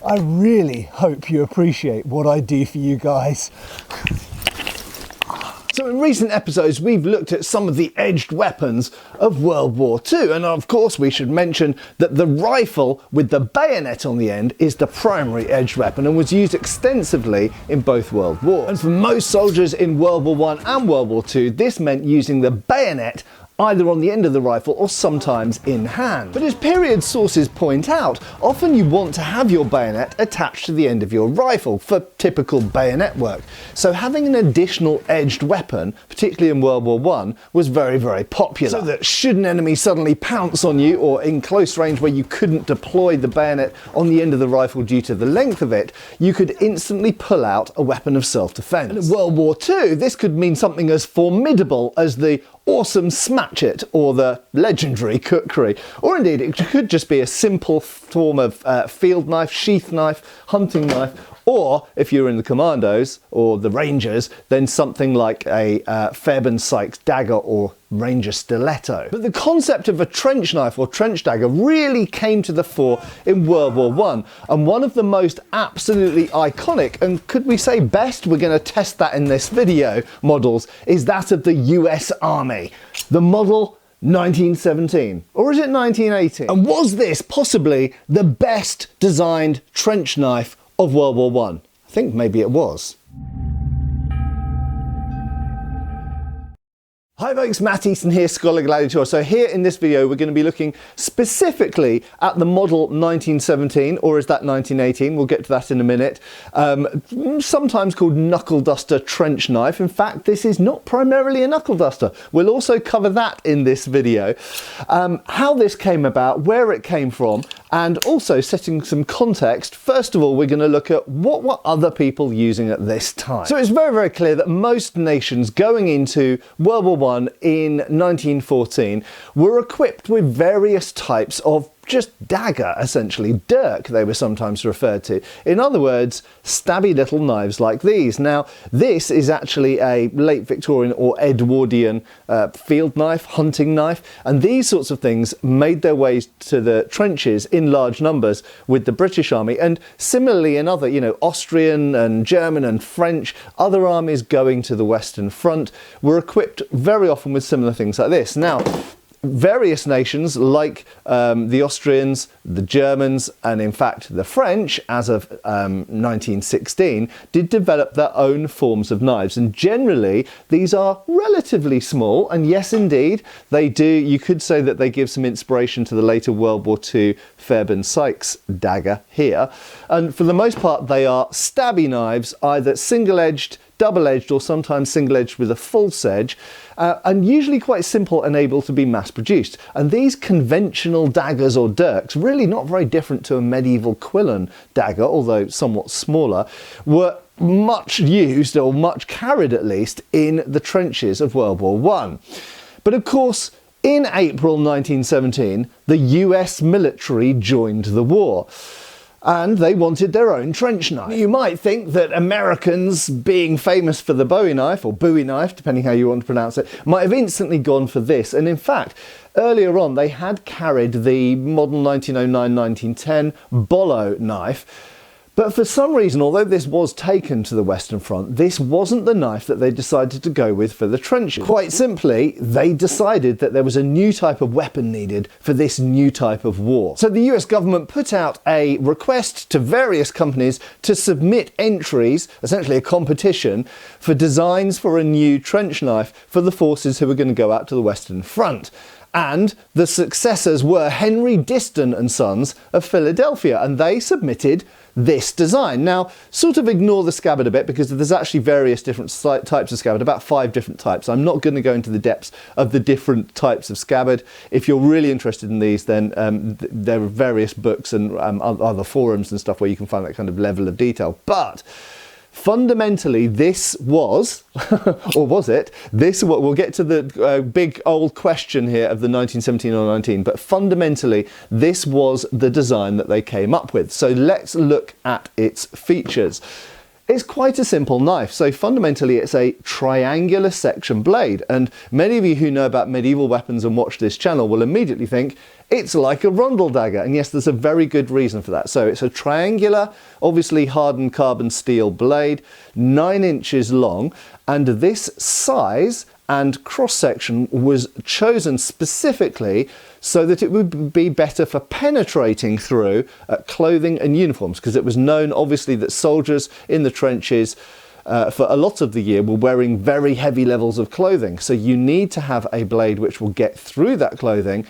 I really hope you appreciate what I do for you guys. So in recent episodes, we've looked at some of the edged weapons of World War II, and of course we should mention that the rifle with the bayonet on the end is the primary edged weapon and was used extensively in both World Wars. And for most soldiers in World War I and World War II, this meant using the bayonet either on the end of the rifle or sometimes in hand. But as period sources point out, often you want to have your bayonet attached to the end of your rifle for typical bayonet work. So having an additional edged weapon, particularly in World War I, was very, very popular. So that should an enemy suddenly pounce on you, or in close range where you couldn't deploy the bayonet on the end of the rifle due to the length of it, you could instantly pull out a weapon of self-defense. And in World War II, this could mean something as formidable as the awesome Smatchet or the legendary Kukri, or indeed it could just be a simple form of field knife, sheath knife, hunting knife, or if you're in the commandos or the rangers, then something like a Fairbairn Sykes dagger or ranger stiletto. But the concept of a trench knife or trench dagger really came to the fore in World War I, and one of the most absolutely iconic, and could we say best, we're going to test that in this video, models, is that of the US Army. The model 1917, or is it 1918? And was this possibly the best designed trench knife of World War I? I think maybe it was. Hi folks, Matt Easton here, Schola Gladiatoria. So here in this video we're going to be looking specifically at the model 1917, or is that 1918? We'll get to that in a minute. Sometimes called knuckleduster trench knife. In fact, this is not primarily a knuckleduster. We'll also cover that in this video. How this came about, where it came from, and also setting some context. First of all, we're going to look at what were other people using at this time. So it's very, very clear that most nations going into World War I in 1914 were equipped with various types of just dagger, essentially, dirk they were sometimes referred to. In other words, stabby little knives like these. Now, this is actually a late Victorian or Edwardian field knife, hunting knife, and these sorts of things made their way to the trenches in large numbers with the British Army, and similarly in other, Austrian and German and French, other armies going to the Western Front were equipped very often with similar things like this. Now, various nations like the Austrians, the Germans, and in fact the French, as of 1916, did develop their own forms of knives, and generally these are relatively small, and yes indeed they do, you could say that they give some inspiration to the later World War II Fairbairn Sykes dagger here, and for the most part they are stabby knives, either single-edged, double-edged, or sometimes single-edged with a false edge, and usually quite simple and able to be mass-produced. And these conventional daggers or dirks, really not very different to a medieval quillen dagger, although somewhat smaller, were much used, or much carried at least, in the trenches of World War I. But of course, in April 1917, the US military joined the war, and they wanted their own trench knife. You might think that Americans, being famous for the Bowie knife, or Bowie knife, depending how you want to pronounce it, might have instantly gone for this. And in fact, earlier on, they had carried the model 1909-1910 Bolo knife. But for some reason, although this was taken to the Western Front, this wasn't the knife that they decided to go with for the trenches. Quite simply, they decided that there was a new type of weapon needed for this new type of war. So the US government put out a request to various companies to submit entries, essentially a competition, for designs for a new trench knife for the forces who were going to go out to the Western Front. And the successors were Henry Diston and Sons of Philadelphia, and they submitted this design. Now, sort of ignore the scabbard a bit, because there's actually various different types of scabbard, about 5 different types. I'm not going to go into the depths of the different types of scabbard. If you're really interested in these, then there are various books and other forums and stuff where you can find that kind of level of detail. But fundamentally, this was, or was it, this, we'll get to the big old question here of the 1917 or 19, but fundamentally, this was the design that they came up with. So let's look at its features. It's quite a simple knife. So fundamentally it's a triangular section blade, and many of you who know about medieval weapons and watch this channel will immediately think it's like a rondel dagger, and yes, there's a very good reason for that. So it's a triangular, obviously hardened carbon steel blade, 9 inches long, and this size and cross-section was chosen specifically so that it would be better for penetrating through clothing and uniforms, because it was known obviously that soldiers in the trenches for a lot of the year were wearing very heavy levels of clothing. So you need to have a blade which will get through that clothing,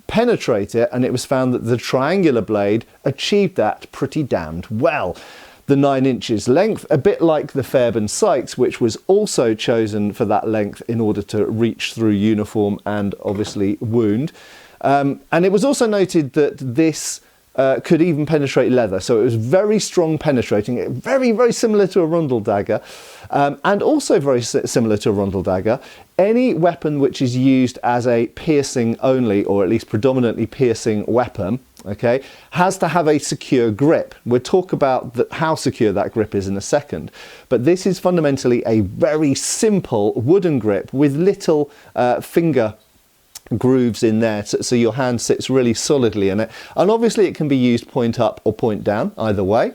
penetrate it, and it was found that the triangular blade achieved that pretty damned well. The 9 inches length, a bit like the Fairbairn Sykes, which was also chosen for that length in order to reach through uniform and obviously wound. And it was also noted that this could even penetrate leather, so it was very strong penetrating, very, very similar to a rondel dagger, and also very similar to a rondel dagger. Any weapon which is used as a piercing only, or at least predominantly piercing weapon, okay, has to have a secure grip. We'll talk about how secure that grip is in a second, but this is fundamentally a very simple wooden grip with little finger grooves in there, so your hand sits really solidly in it, and obviously it can be used point up or point down, either way.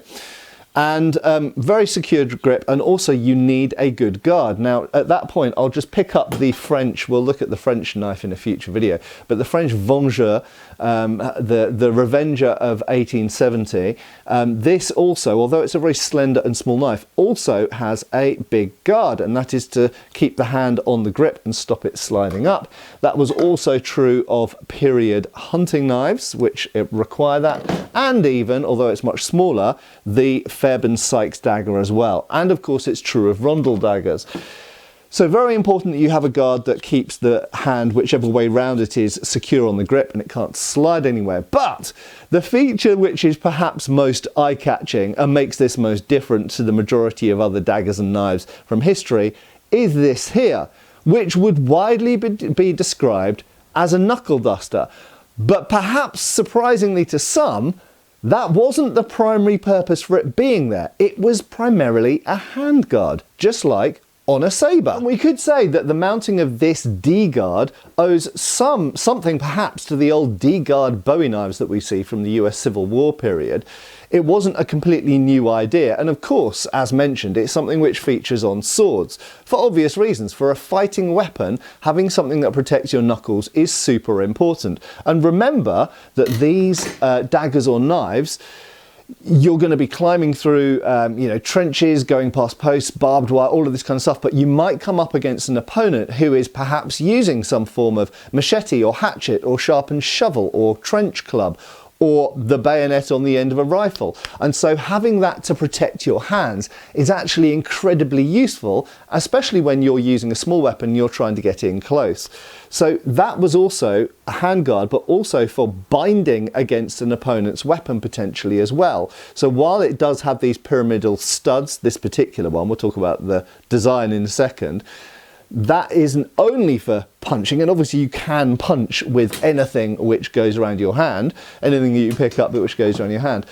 And very secure grip, and also you need a good guard. Now at that point I'll just pick up the French, we'll look at the French knife in a future video, but the French Vengeur, the Revenger of 1870, this also, although it's a very slender and small knife, also has a big guard, and that is to keep the hand on the grip and stop it sliding up. That was also true of period hunting knives, which require that, and even, although it's much smaller, the Fairbairn Sykes dagger as well. And of course it's true of rondel daggers. So very important that you have a guard that keeps the hand, whichever way round it is, secure on the grip, and it can't slide anywhere. But the feature which is perhaps most eye-catching and makes this most different to the majority of other daggers and knives from history is this here, which would widely be described as a knuckle duster. But perhaps surprisingly to some, that wasn't the primary purpose for it being there. It was primarily a handguard, just like on a sabre. And we could say that the mounting of this D-guard owes something perhaps to the old D-guard Bowie knives that we see from the US Civil War period. It wasn't a completely new idea, and of course, as mentioned, it's something which features on swords. For obvious reasons, for a fighting weapon, having something that protects your knuckles is super important. And remember that these daggers or knives, you're going to be climbing through trenches, going past posts, barbed wire, all of this kind of stuff, but you might come up against an opponent who is perhaps using some form of machete or hatchet or sharpened shovel or trench club, or the bayonet on the end of a rifle. And so having that to protect your hands is actually incredibly useful, especially when you're using a small weapon and you're trying to get in close. So that was also a handguard, but also for binding against an opponent's weapon potentially as well. So while it does have these pyramidal studs, this particular one, we'll talk about the design in a second, that isn't only for punching, and obviously you can punch with anything which goes around your hand, anything that you pick up which goes around your hand,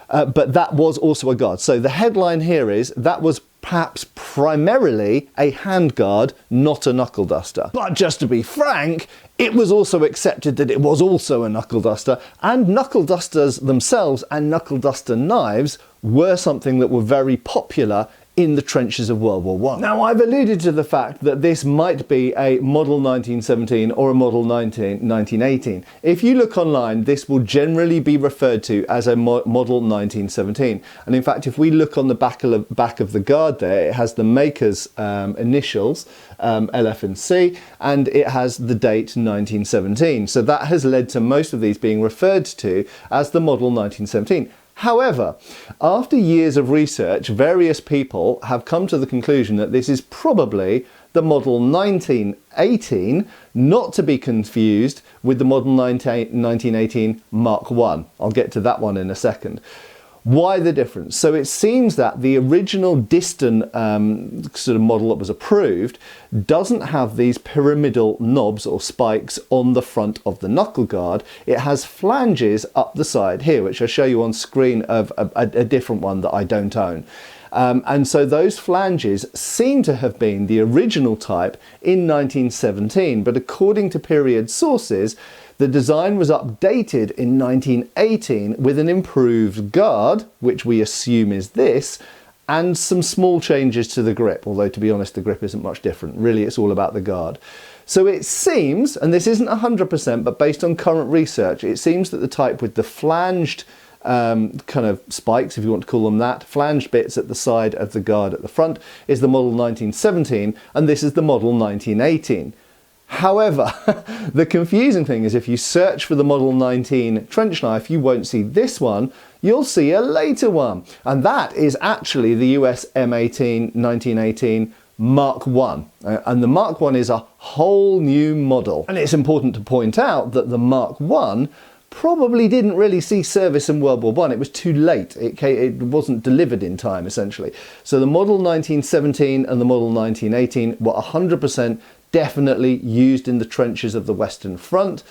but that was also a guard. So the headline here is that was perhaps primarily a handguard, not a knuckle duster. But just to be frank, it was also accepted that it was also a knuckle duster, and knuckle dusters themselves and knuckle duster knives were something that were very popular in the trenches of World War I. Now, I've alluded to the fact that this might be a model 1917 or a model 1918. If you look online, this will generally be referred to as a model 1917. And in fact, if we look on the back of the guard there, it has the maker's initials, LF and C, and it has the date 1917. So that has led to most of these being referred to as the model 1917. However, after years of research, various people have come to the conclusion that this is probably the model 1918, not to be confused with the model 1918 Mark I. I'll get to that one in a second. Why the difference? So it seems that the original Easton sort of model that was approved doesn't have these pyramidal knobs or spikes on the front of the knuckle guard. It has flanges up the side here, which I'll show you on screen of a different one that I don't own. And so those flanges seem to have been the original type in 1917, but according to period sources, the design was updated in 1918 with an improved guard, which we assume is this, and some small changes to the grip, although to be honest the grip isn't much different. Really it's all about the guard. So it seems, and this isn't 100%, but based on current research, it seems that the type with the flanged kind of spikes, if you want to call them that, flanged bits at the side of the guard at the front, is the model 1917, and this is the model 1918. However, the confusing thing is if you search for the Model 19 trench knife, you won't see this one, you'll see a later one. And that is actually the US M18 1918 Mark I. And the Mark I is a whole new model. And it's important to point out that the Mark I probably didn't really see service in World War I. It was too late. It wasn't delivered in time, essentially. So the Model 1917 and the Model 1918 were 100% definitely used in the trenches of the Western Front.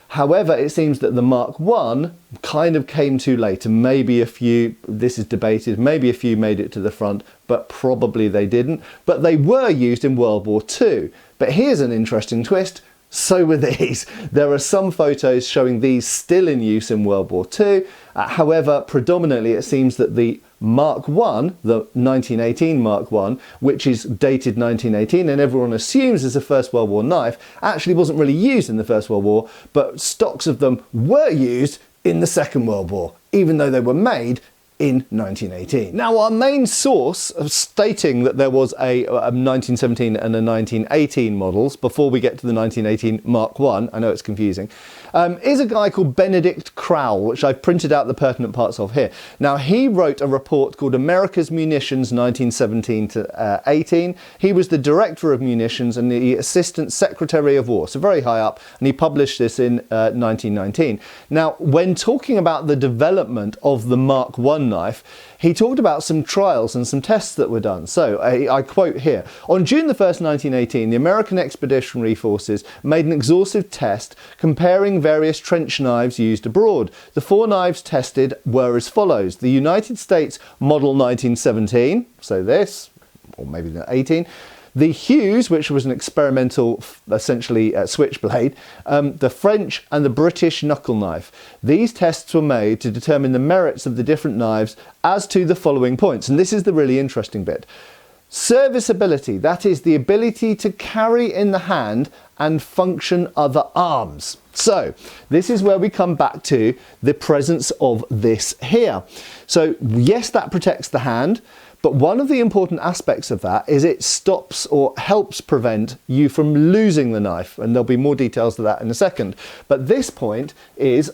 However, it seems that the Mark I kind of came too late, and maybe a few, this is debated, maybe a few made it to the front, but probably they didn't. But they were used in World War II. But here's an interesting twist. So were these. There are some photos showing these still in use in World War II. However, predominantly it seems that the Mark I, the 1918 Mark I, which is dated 1918 and everyone assumes is a First World War knife, actually wasn't really used in the First World War, but stocks of them were used in the Second World War, even though they were made in 1918. Now, our main source of stating that there was a 1917 and a 1918 models, before we get to the 1918 Mark I know it's confusing, is a guy called Benedict Crowell, which I've printed out the pertinent parts of here. Now, he wrote a report called America's Munitions 1917 to 18. He was the Director of Munitions and the Assistant Secretary of War, so very high up, and he published this in 1919. Now, when talking about the development of the Mark I knife, he talked about some trials and some tests that were done. So I quote here, on June the 1st, 1918, the American Expeditionary Forces made an exhaustive test comparing various trench knives used abroad. The 4 knives tested were as follows: the United States Model 1917, so this, or maybe the 18, the Hughes, which was an experimental, essentially switchblade, the French and the British knuckle knife. These tests were made to determine the merits of the different knives as to the following points. And this is the really interesting bit. Serviceability, that is the ability to carry in the hand and function other arms. So this is where we come back to the presence of this here. So yes, that protects the hand, but one of the important aspects of that is it stops or helps prevent you from losing the knife, and there'll be more details to that in a second. But this point is,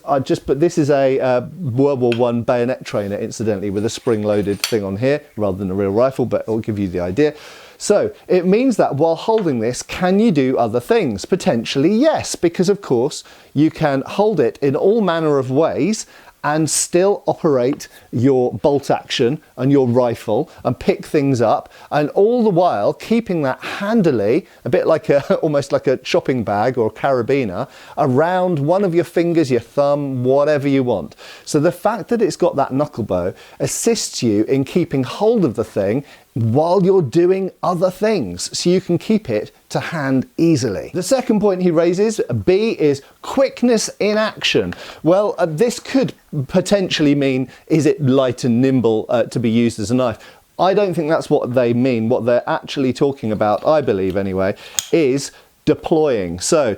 this is a World War I bayonet trainer, incidentally, with a spring-loaded thing on here, rather than a real rifle, but it'll give you the idea. So it means that while holding this, can you do other things? Potentially yes, because of course you can hold it in all manner of ways and still operate your bolt action and your rifle and pick things up, and all the while keeping that handily, a bit like almost like a shopping bag or a carabiner, around one of your fingers, your thumb, whatever you want. So the fact that it's got that knuckle bow assists you in keeping hold of the thing while you're doing other things, so you can keep it to hand easily. The second point he raises, B, is quickness in action. Well, this could potentially mean, is it light and nimble to be used as a knife? I don't think that's what they mean. What they're actually talking about, I believe anyway, is deploying. So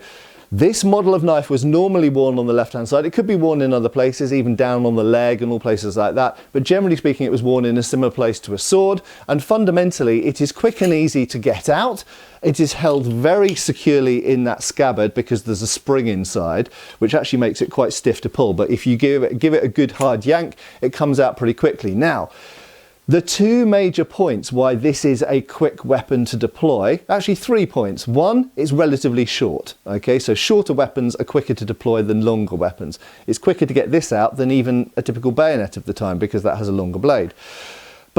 this model of knife was normally worn on the left-hand side. It could be worn in other places, even down on the leg and all places like that. But generally speaking, it was worn in a similar place to a sword. And fundamentally, it is quick and easy to get out. It is held very securely in that scabbard because there's a spring inside, which actually makes it quite stiff to pull. But if you give it a good hard yank, it comes out pretty quickly. Now, the 2 major points why this is a quick weapon to deploy, actually 3 points. One, it's relatively short. Okay, so shorter weapons are quicker to deploy than longer weapons. It's quicker to get this out than even a typical bayonet of the time because that has a longer blade.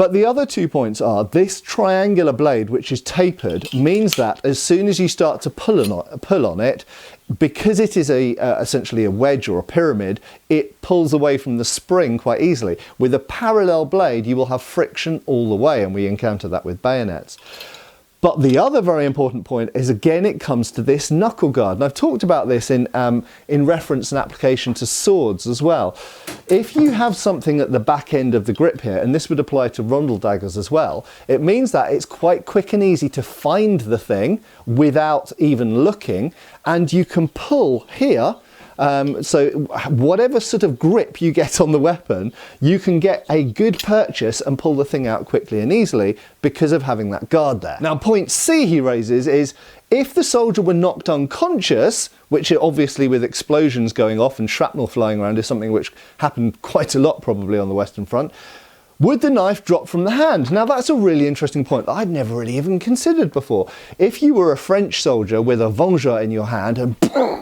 But the other 2 points are this triangular blade, which is tapered, means that as soon as you start to pull on it, because it is essentially a wedge or a pyramid, it pulls away from the spring quite easily. With a parallel blade, you will have friction all the way, and we encounter that with bayonets. But the other very important point is, again, it comes to this knuckle guard. And I've talked about this in reference and application to swords as well. If you have something at the back end of the grip here, and this would apply to rondel daggers as well, it means that it's quite quick and easy to find the thing without even looking, and you can pull here. So whatever sort of grip you get on the weapon, you can get a good purchase and pull the thing out quickly and easily because of having that guard there. Now, point C he raises is, if the soldier were knocked unconscious, which obviously with explosions going off and shrapnel flying around is something which happened quite a lot probably on the Western Front, would the knife drop from the hand? Now that's a really interesting point that I'd never really even considered before. If you were a French soldier with a vengeur in your hand and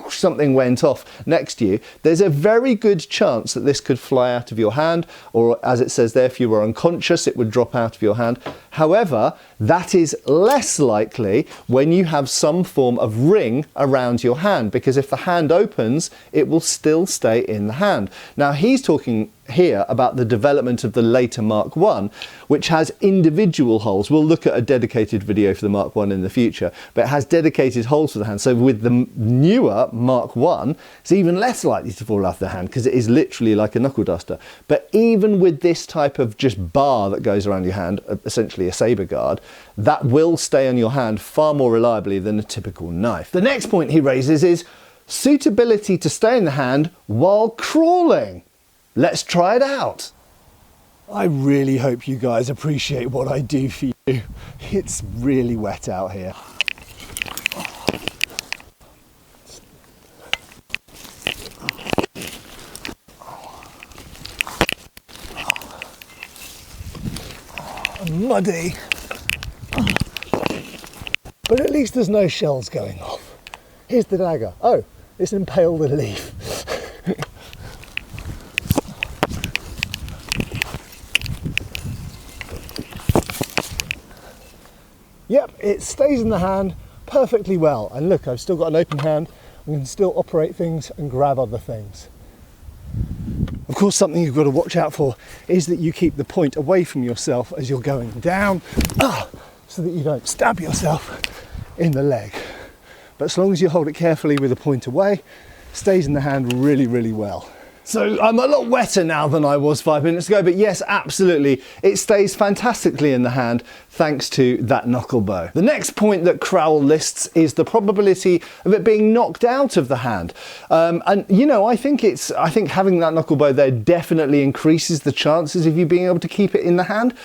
something went off next to you, there's a very good chance that this could fly out of your hand, or as it says there, if you were unconscious, it would drop out of your hand. However, that is less likely when you have some form of ring around your hand, because if the hand opens, it will still stay in the hand. Now he's talking here about the development of the later Mark I, which has individual holes. We'll look at a dedicated video for the Mark I in the future, but it has dedicated holes for the hand. So with the newer Mark I, it's even less likely to fall off the hand because it is literally like a knuckle duster. But even with this type of just bar that goes around your hand, essentially a saber guard, that will stay on your hand far more reliably than a typical knife. The next point he raises is suitability to stay in the hand while crawling. Let's try it out. I really hope you guys appreciate what I do for you. It's really wet out here. Muddy. But at least there's no shells going off. Here's the dagger. Oh, it's impaled a leaf. Yep, it stays in the hand perfectly well. And look, I've still got an open hand. I can still operate things and grab other things. Of course, something you've got to watch out for is that you keep the point away from yourself as you're going down, so that you don't stab yourself in the leg. But as long as you hold it carefully with the point away, it stays in the hand really, really well. So I'm a lot wetter now than I was 5 minutes ago, but yes, absolutely, it stays fantastically in the hand thanks to that knuckle bow. The next point that Crowell lists is the probability of it being knocked out of the hand. And you know, I think having that knuckle bow there definitely increases the chances of you being able to keep it in the hand.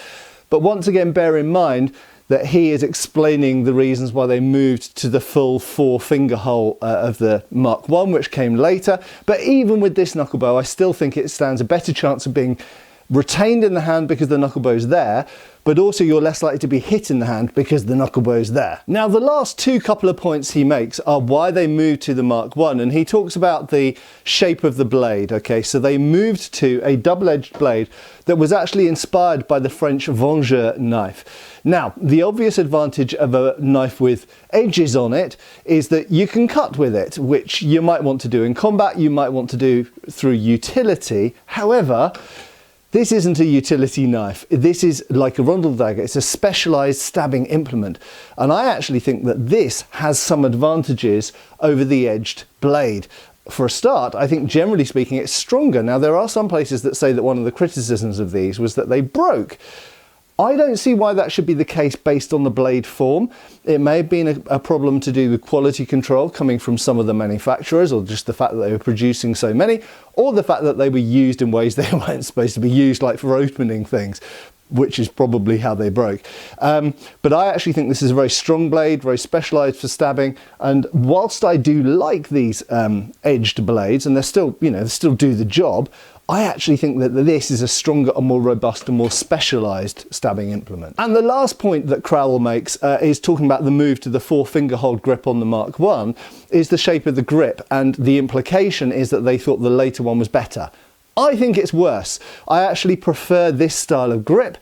But once again, bear in mind that he is explaining the reasons why they moved to the full 4-finger hole of the Mark I, which came later. But even with this knuckle bow, I still think it stands a better chance of being retained in the hand because the knuckle bow's there, but also you're less likely to be hit in the hand because the knuckle bow's there. Now, the last couple of points he makes are why they moved to the Mark I, and he talks about the shape of the blade. Okay, so they moved to a double-edged blade that was actually inspired by the French vengeur knife. Now, the obvious advantage of a knife with edges on it is that you can cut with it, which you might want to do in combat, you might want to do through utility. However, this isn't a utility knife. This is like a rondel dagger. It's a specialized stabbing implement. And I actually think that this has some advantages over the edged blade. For a start, I think generally speaking, it's stronger. Now, there are some places that say that one of the criticisms of these was that they broke. I don't see why that should be the case based on the blade form. It may have been a problem to do with quality control coming from some of the manufacturers, or just the fact that they were producing so many, or the fact that they were used in ways they weren't supposed to be used, like for opening things, which is probably how they broke. But I actually think this is a very strong blade, very specialized for stabbing. And whilst I do like these edged blades, and they're still, you know, they still do the job, I actually think that this is a stronger and more robust and more specialised stabbing implement. And the last point that Crowell makes is talking about the move to the 4-finger hold grip on the Mark I, is the shape of the grip, and the implication is that they thought the later one was better. I think it's worse. I actually prefer this style of grip.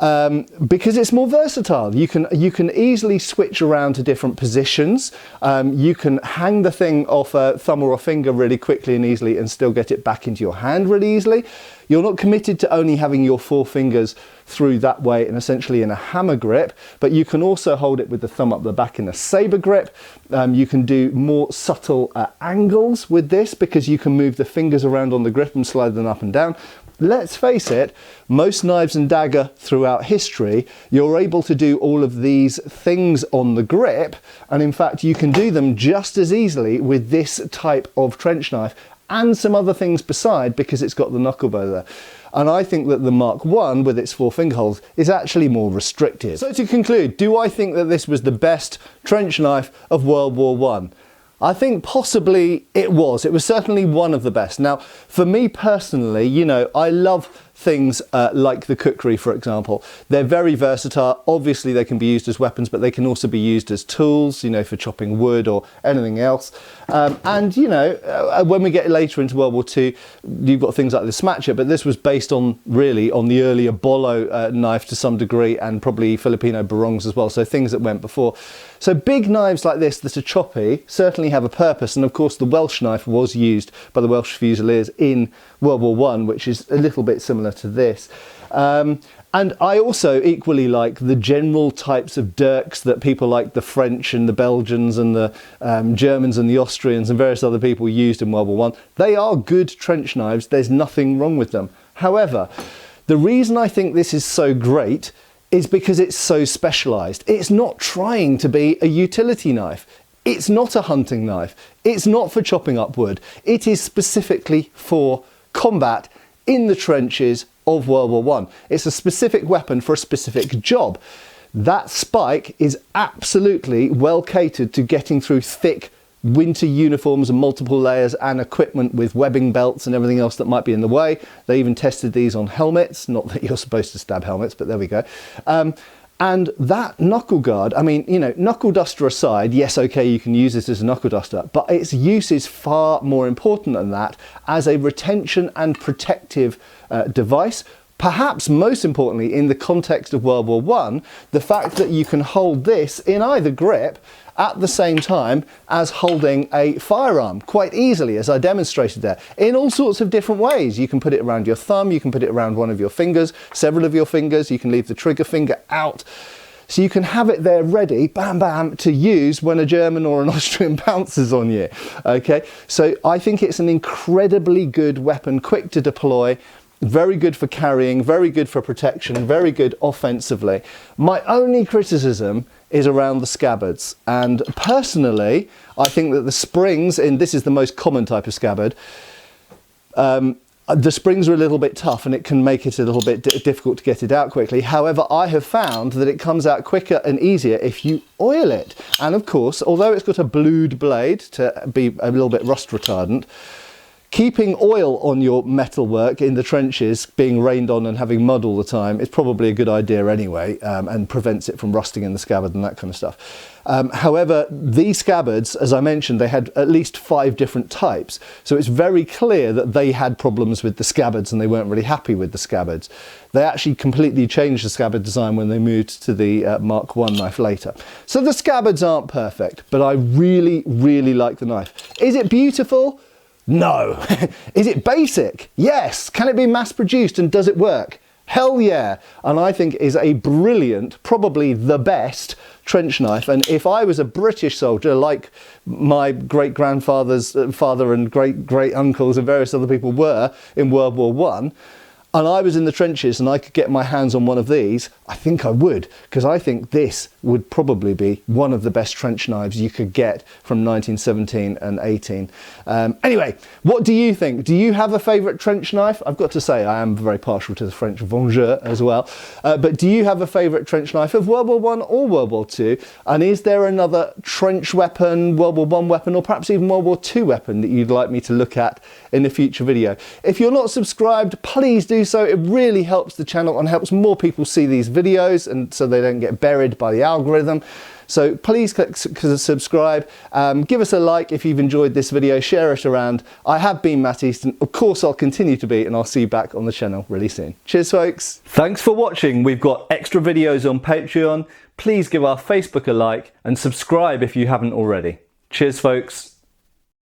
because it's more versatile. You can easily switch around to different positions. You can hang the thing off a thumb or a finger really quickly and easily and still get it back into your hand really easily. You're not committed to only having your 4 fingers through that way and essentially in a hammer grip, but you can also hold it with the thumb up the back in a saber grip. You can do more subtle angles with this because you can move the fingers around on the grip and slide them up and down. Let's face it, most knives and dagger throughout history, you're able to do all of these things on the grip, and in fact you can do them just as easily with this type of trench knife and some other things beside, because it's got the knuckle bow there. And I think that the Mark I with its 4 finger holes is actually more restrictive. So to conclude, do I think that this was the best trench knife of World War I? I think possibly it was. It was certainly one of the best. Now, for me personally, you know, I love things like the kukri, for example. They're very versatile. Obviously, they can be used as weapons, but they can also be used as tools, you know, for chopping wood or anything else. And, you know, when we get later into World War II, you've got things like the smatcher, but this was based on, really, on the earlier bolo knife to some degree, and probably Filipino barongs as well, so things that went before. So big knives like this that are choppy certainly have a purpose, and of course the Welsh knife was used by the Welsh Fusiliers in World War I, which is a little bit similar to this. And I also equally like the general types of dirks that people like the French and the Belgians and the Germans and the Austrians and various other people used in World War I. They are good trench knives, there's nothing wrong with them. However, the reason I think this is so great is because it's so specialised. It's not trying to be a utility knife. It's not a hunting knife. It's not for chopping up wood. It is specifically for combat in the trenches of World War I. It's a specific weapon for a specific job. That spike is absolutely well catered to getting through thick winter uniforms and multiple layers and equipment with webbing belts and everything else that might be in the way. They even tested these on helmets, not that you're supposed to stab helmets, but there we go. And that knuckle guard, I mean, you know, knuckle duster aside, yes, okay, you can use this as a knuckle duster, but its use is far more important than that as a retention and protective device. Perhaps most importantly, in the context of World War I, the fact that you can hold this in either grip at the same time as holding a firearm quite easily, as I demonstrated there, in all sorts of different ways. You can put it around your thumb, you can put it around one of your fingers, several of your fingers, you can leave the trigger finger out. So you can have it there ready, bam, bam, to use when a German or an Austrian pounces on you, okay? So I think it's an incredibly good weapon, quick to deploy, very good for carrying, very good for protection, very good offensively. My only criticism is around the scabbards, and personally I think that the springs, and this is the most common type of scabbard, the springs are a little bit tough and it can make it a little bit difficult to get it out quickly. However, I have found that it comes out quicker and easier if you oil it. And of course, although it's got a blued blade to be a little bit rust retardant, keeping oil on your metalwork in the trenches, being rained on and having mud all the time, is probably a good idea anyway, and prevents it from rusting in the scabbard and that kind of stuff. However, these scabbards, as I mentioned, they had at least 5 different types, so it's very clear that they had problems with the scabbards and they weren't really happy with the scabbards. They actually completely changed the scabbard design when they moved to the Mark I knife later. So the scabbards aren't perfect, but I really, really like the knife. Is it beautiful? No. Is it basic? Yes. Can it be mass produced and does it work? Hell yeah. And I think is a brilliant, probably the best trench knife. And if I was a British soldier like my great grandfather's father and great uncles and various other people were in World War I, and I was in the trenches and I could get my hands on one of these, I think I would, because I think this would probably be one of the best trench knives you could get from 1917 and 18. Anyway, what do you think? Do you have a favourite trench knife? I've got to say I am very partial to the French Vengeur as well. But do you have a favourite trench knife of World War I or World War II? And is there another trench weapon, World War I weapon, or perhaps even World War II weapon that you'd like me to look at in a future video? If you're not subscribed, please do do so. It really helps the channel and helps more people see these videos, and so they don't get buried by the algorithm. So please click subscribe, give us a like if you've enjoyed this video, share it around. I have been Matt Easton, of course I'll continue to be, and I'll see you back on the channel really soon. Cheers folks. Thanks for watching. We've got extra videos on Patreon. Please give our Facebook a like and subscribe if you haven't already. Cheers folks.